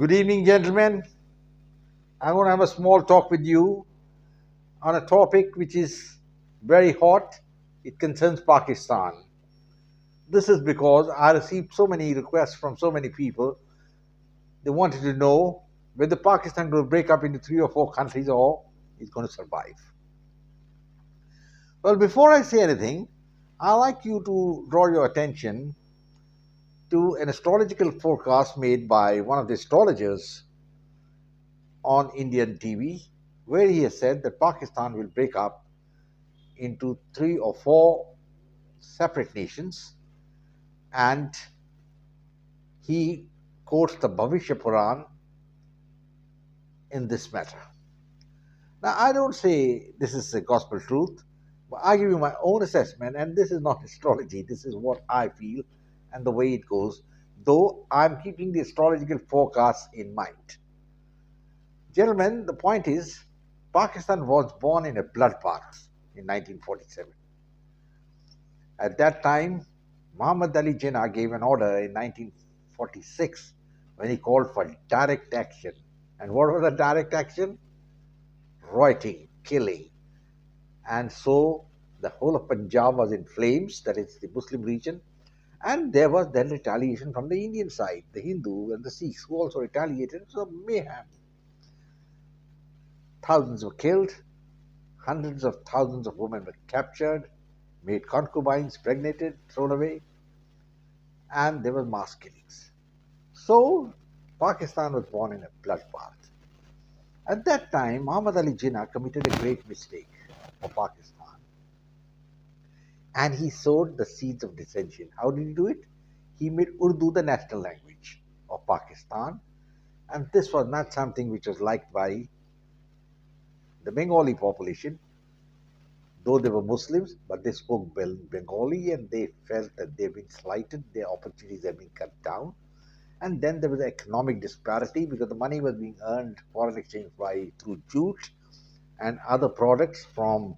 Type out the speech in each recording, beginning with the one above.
Good evening, gentlemen. I'm going to have a small talk with you on a topic which is very hot. It concerns Pakistan. This is because I received so many requests from so many people. They wanted to know whether Pakistan will break up into three or four countries or it's going to survive. Well, before I say anything, I'd like you to draw your attention to an astrological forecast made by one of the astrologers on Indian TV, where he has said that Pakistan will break up into three or four separate nations, and he quotes the Bhavishya Puran in this matter. Now, I don't say this is a gospel truth, but I give you my own assessment, and this is not astrology, this is what I feel and the way it goes, though I'm keeping the astrological forecast in mind. Gentlemen, the point is, Pakistan was born in a bloodbath in 1947. At that time, Muhammad Ali Jinnah gave an order in 1946 when he called for direct action. And what was the direct action? Rioting, killing. And so the whole of Punjab was in flames, that is the Muslim region. And there was then retaliation from the Indian side, the Hindu and the Sikhs who also retaliated. So mayhem. Thousands were killed, hundreds of thousands of women were captured, made concubines, pregnated, thrown away, and there were mass killings. So, Pakistan was born in a bloodbath. At that time, Muhammad Ali Jinnah committed a great mistake for Pakistan. And he sowed the seeds of dissension. How did he do it? He made Urdu the national language of Pakistan. And this was not something which was liked by the Bengali population, though they were Muslims, but they spoke Bengali and they felt that they've been slighted, their opportunities have been cut down. And then there was economic disparity because the money was being earned foreign exchange by through jute and other products from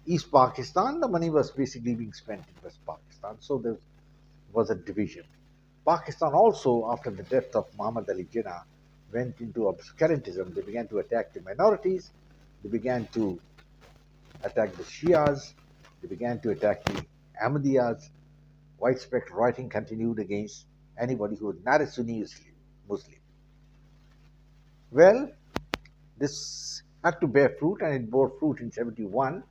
East Pakistan. The money was basically being spent in West Pakistan, so there was a division. Pakistan also, after the death of Muhammad Ali Jinnah, went into obscurantism. They began to attack the minorities. They began to attack the Shias. They began to attack the Ahmadiyas. Widespread rioting continued against anybody who was not a Sunni Muslim. Well, this had to bear fruit, and it bore fruit in 71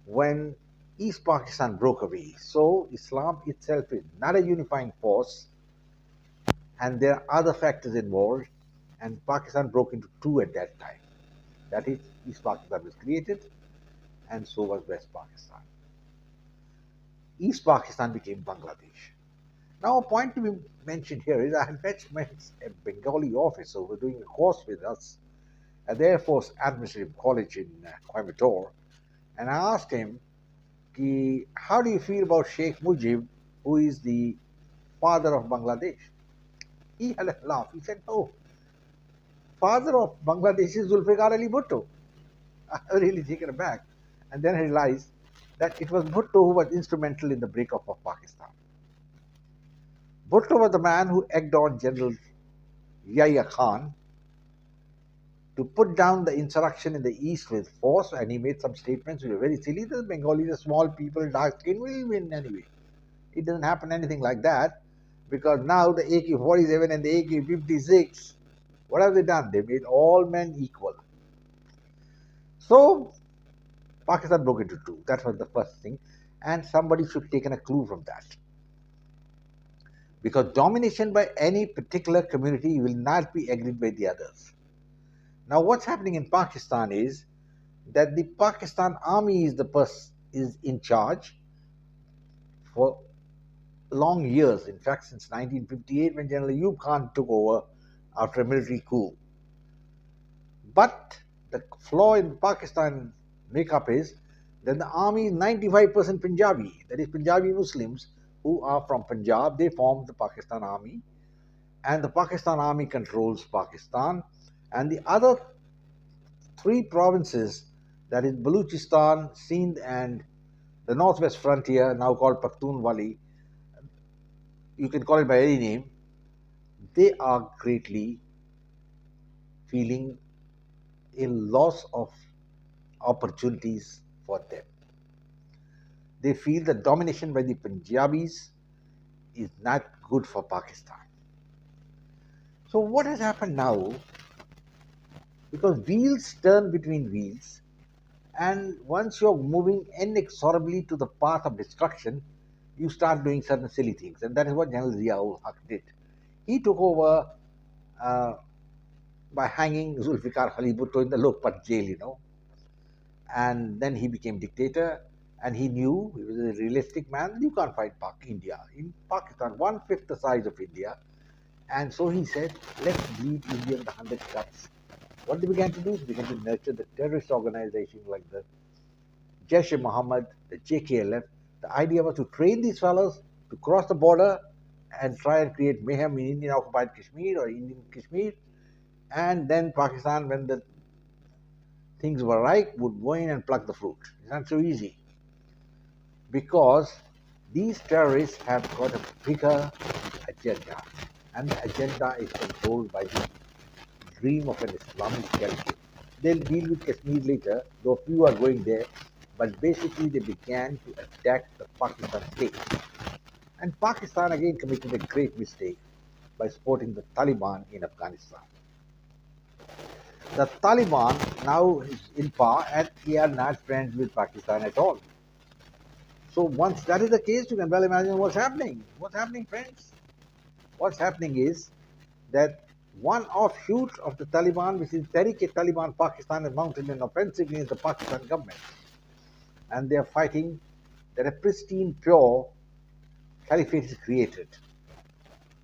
when East Pakistan broke away. So Islam itself is not a unifying force, and there are other factors involved, and Pakistan broke into two at that time. That is, East Pakistan was created, and so was West Pakistan. East Pakistan became Bangladesh. Now, a point to be mentioned here is I had met a Bengali officer who was doing a course with us at the Air Force Administrative College in Coimbatore, and I asked him, how do you feel about Sheikh Mujib, who is the father of Bangladesh? He had a laugh. He said, no, father of Bangladesh is Zulfikar Ali Bhutto. I was really taken aback. And then I realized that it was Bhutto who was instrumental in the breakup of Pakistan. Bhutto was the man who egged on General Yahya Khan to put down the insurrection in the east with force, and he made some statements which were very silly. The Bengalis are small people, dark skin, will win anyway. It doesn't happen anything like that, because now the AK-47 and the AK-56, what have they done? They made all men equal. So, Pakistan broke into two. That was the first thing. And somebody should take a clue from that. Because domination by any particular community will not be agreed by the others. Now, what's happening in Pakistan is that the Pakistan army is in charge for long years. In fact, since 1958, when General Ayub Khan took over after a military coup. But the flaw in Pakistan makeup is that the army is 95% Punjabi. That is, Punjabi Muslims who are from Punjab, they form the Pakistan army. And the Pakistan army controls Pakistan. And the other three provinces, that is Baluchistan, Sindh, and the northwest frontier, now called Pakhtunwali, you can call it by any name, they are greatly feeling a loss of opportunities for them. They feel the domination by the Punjabis is not good for Pakistan. So, what has happened now? Because wheels turn between wheels, and once you're moving inexorably to the path of destruction, you start doing certain silly things. And that is what General Ziaul Haq did. He took over uh, by hanging Zulfikar Ali Bhutto in the Lokpat jail, and then he became dictator. And he knew, he was a realistic man, you can't fight India. In Pakistan, one-fifth the size of India. And so he said, let's beat India with 100 cuts. What they began to do is began to nurture the terrorist organization like the Jaish-e-Mohammed, the JKLF. The idea was to train these fellows to cross the border and try and create mayhem in Indian occupied Kashmir or Indian Kashmir. And then Pakistan, when the things were ripe, would go in and pluck the fruit. It's not so easy because these terrorists have got a bigger agenda, and the agenda is controlled by the dream of an Islamic caliphate. They'll deal with Kashmir later, though few are going there, but basically they began to attack the Pakistan state. And Pakistan again committed a great mistake by supporting the Taliban in Afghanistan. The Taliban now is in power and they are not friends with Pakistan at all. So once that is the case, you can well imagine what's happening. What's happening, friends? What's happening is that one offshoot of the Taliban, which is Tehrik-e-Taliban Pakistan, has mounted an offensive against the Pakistan government. And they are fighting that a pristine, pure caliphate is created.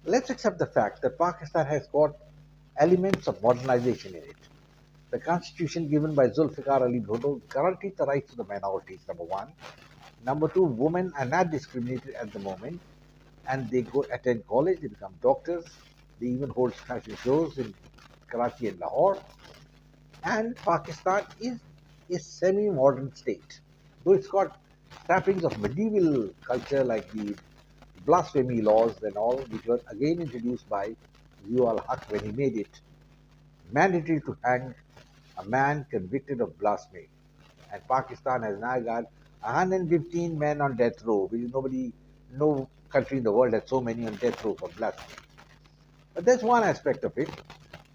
Let's accept the fact that Pakistan has got elements of modernization in it. The constitution given by Zulfikar Ali Bhutto guarantees the rights of the minorities, number one. Number two, women are not discriminated at the moment, and they go attend college, they become doctors, they even hold fashion shows in Karachi and Lahore. And Pakistan is a semi-modern state, though it's got trappings of medieval culture like the blasphemy laws and all, which were again introduced by Ziaul Haq when he made it mandatory to hang a man convicted of blasphemy. And Pakistan has now got 115 men on death row, which no country in the world has so many on death row for blasphemy. But that's one aspect of it.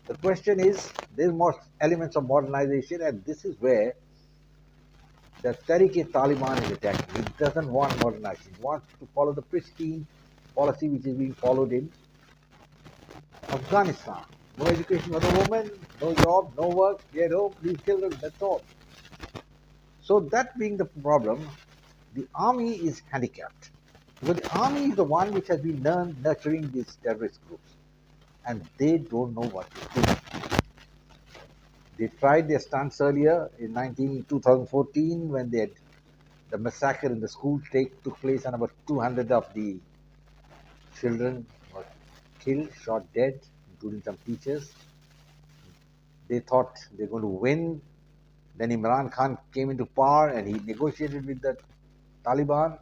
The question is, there's more elements of modernization, and this is where the Tehrik-e-Taliban is attacking. It doesn't want modernization. It wants to follow the pristine policy which is being followed in Afghanistan. No education for the women, no job, no work, get home, leave children, that's all. So that being the problem, the army is handicapped. Because the army is the one which has been nurturing these terrorist groups, and they don't know what to do. They tried their stunts earlier in 2014 when the massacre in the school took place, and about 200 of the children were killed, shot dead, including some teachers. They thought they were going to win. Then Imran Khan came into power and he negotiated with the Taliban.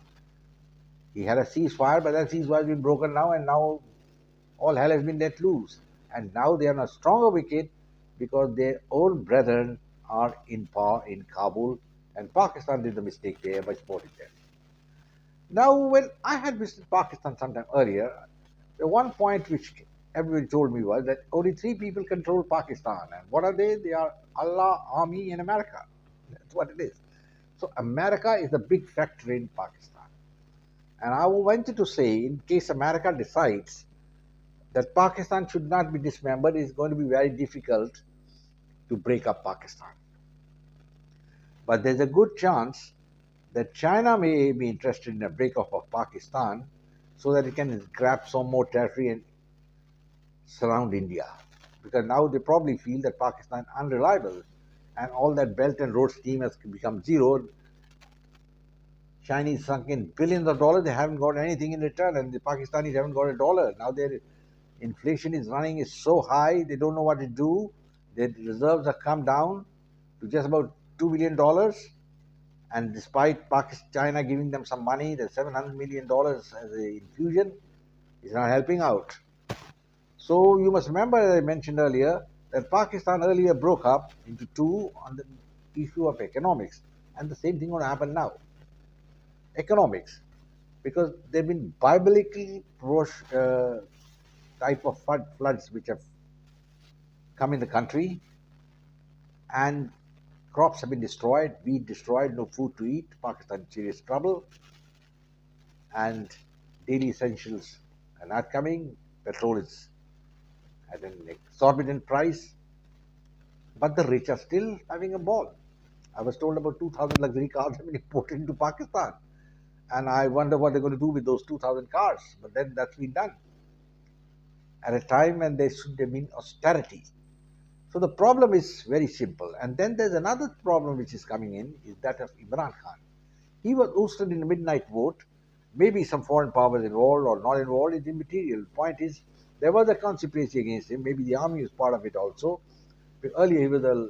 He had a ceasefire, but that ceasefire has been broken now, and now all hell has been let loose. And now they are on a stronger wicket because their own brethren are in power in Kabul, and Pakistan did the mistake there by supporting them. Now, when I had visited Pakistan sometime earlier, the one point which everybody told me was that only three people control Pakistan. And what are they? They are Allah, Army, and America. That's what it is. So America is a big factor in Pakistan. And I wanted to say, in case America decides that Pakistan should not be dismembered, it's going to be very difficult to break up Pakistan. But there's a good chance that China may be interested in a breakup of Pakistan so that it can grab some more territory and surround India. Because now they probably feel that Pakistan is unreliable and all that Belt and Road scheme has become zero. Chinese sunk in billions of dollars, they haven't got anything in return, and the Pakistanis haven't got a dollar. Now their inflation is running is so high, they don't know what to do. Their reserves have come down to just about $2 billion. And despite Pakistan, China giving them some money, the $700 million as an infusion is not helping out. So you must remember, as I mentioned earlier, that Pakistan earlier broke up into two on the issue of economics, and the same thing going to happen now. Economics, because they've been biblically type of floods which have come in the country, and crops have been destroyed, wheat destroyed, no food to eat. Pakistan in serious trouble, and daily essentials are not coming. Petrol is at an exorbitant price, but the rich are still having a ball. I was told about 2,000 luxury cars have been imported into Pakistan, and I wonder what they're going to do with those 2,000 cars. But then that's been done at a time when there should have been austerity. So the problem is very simple. And then there's another problem which is coming in, is that of Imran Khan. He was ousted in a midnight vote. Maybe some foreign powers involved or not involved is immaterial. The point is, there was a conspiracy against him. Maybe the army was part of it also. But earlier he was a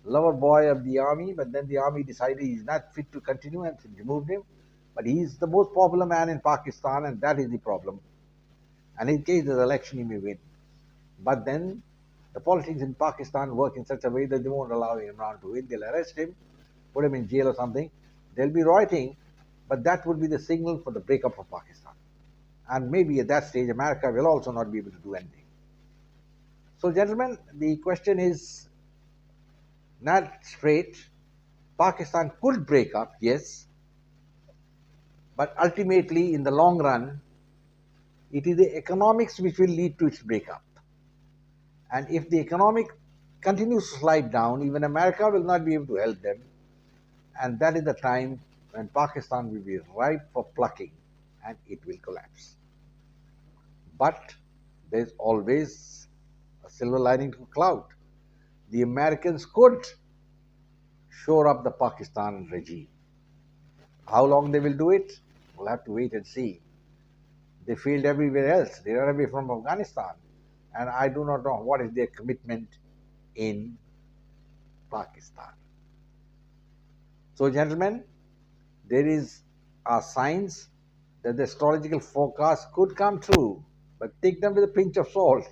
lover boy of the army, but then the army decided he's not fit to continue and removed him. But he's the most popular man in Pakistan, and that is the problem. And in case there's election, he may win. But then the politics in Pakistan work in such a way that they won't allow Imran to win. They'll arrest him, put him in jail or something. There'll be rioting, but that would be the signal for the breakup of Pakistan. And maybe at that stage, America will also not be able to do anything. So, gentlemen, the question is not straight. Pakistan could break up, yes, but ultimately, in the long run, it is the economics which will lead to its breakup. And if the economic continues to slide down, even America will not be able to help them. And that is the time when Pakistan will be ripe for plucking and it will collapse. But there's always a silver lining to a cloud. The Americans could shore up the Pakistan regime. How long they will do it, we'll have to wait and see. They failed everywhere else. They ran away from Afghanistan. And I do not know what is their commitment in Pakistan. So, gentlemen, there is a signs that the astrological forecast could come true, but take them with a pinch of salt.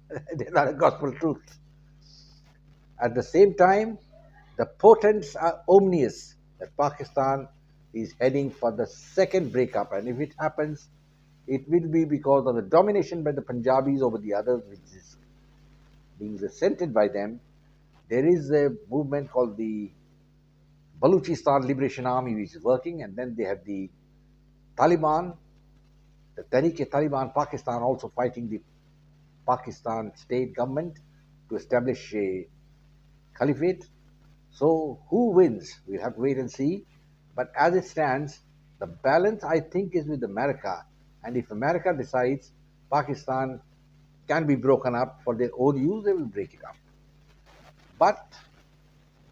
They're not a gospel truth. At the same time, the portents are omnious that Pakistan is heading for the second breakup, and if it happens, it will be because of the domination by the Punjabis over the others, which is being resented by them. There is a movement called the Baluchistan Liberation Army, which is working, and then they have the Taliban, the Tehreek-e-Taliban Pakistan, also fighting the Pakistan state government to establish a caliphate. So who wins? We'll have to wait and see. But as it stands, the balance, I think, is with America. And if America decides Pakistan can be broken up for their own use, they will break it up. But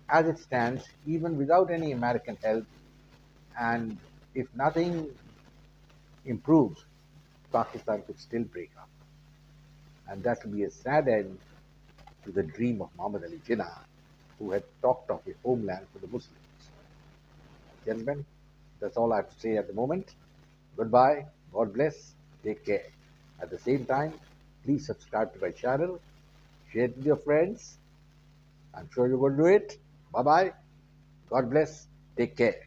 as it stands, even without any American help, and if nothing improves, Pakistan could still break up. And that will be a sad end to the dream of Muhammad Ali Jinnah, who had talked of a homeland for the Muslims. Gentlemen, that's all I have to say at the moment. Goodbye, God bless, take care. At the same time, please subscribe to my channel, share it with your friends. I'm sure you're going to do it. Bye bye, God bless, take care.